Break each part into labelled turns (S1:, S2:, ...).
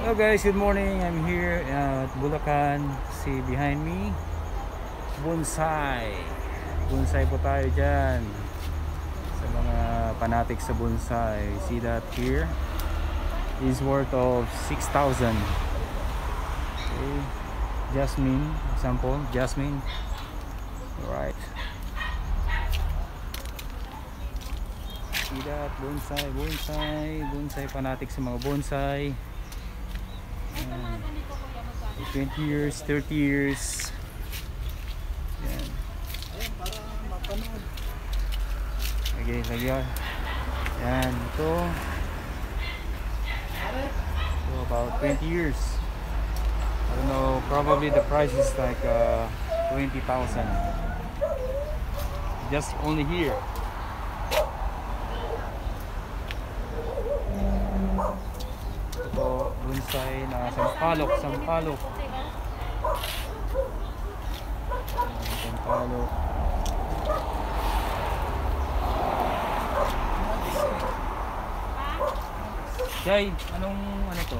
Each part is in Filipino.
S1: Hello guys, good morning. I'm here at Bulacan. See behind me, bonsai. Bonsai po tayo dyan. Sa mga fanatic sa bonsai. See that here? Is worth of 6,000. Okay. Jasmine, example, jasmine. Alright. See that? Bonsai, bonsai. Bonsai, fanatic sa mga bonsai. 20 years, 30 years. Yan. Okay, lagyan. Yan, ito. So about 20 years. I don't know, probably the price is like 20,000. Just only here. Ito, bonsai na sampalok. Sampalok. Jay, anong ano to?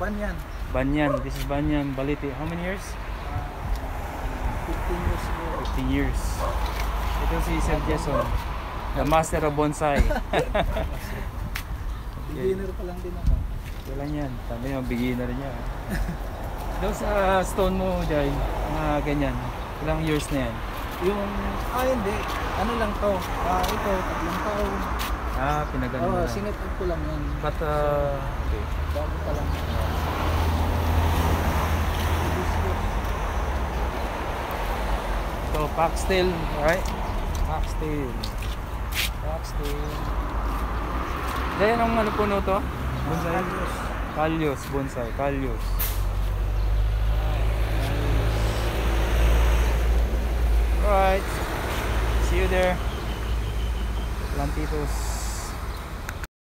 S2: Banyan.
S1: Banyan. This is Banyan Baliti. How many years?
S2: 15 years ago.
S1: 15 years. Ito si Sir Jason, the master of bonsai.
S2: Beginner pa lang din ako.
S1: Kailan yan? Sabi niya, beginner niya. Doon sa stone mo, Jay, mga ganyan. Ilang years na yan?
S2: Yung, hindi. Ano lang to? Ito, 3 taon.
S1: Pinagano
S2: Oo,
S1: na.
S2: sinetag ko lang yan.
S1: But, okay.
S2: Bago pa lang.
S1: So, foxtail, right? Foxtail. Foxtail. Dahil anong ano puno to? Bonsai? Kalyos, bonsai. Kalyos. Right. See you there. Plantitos.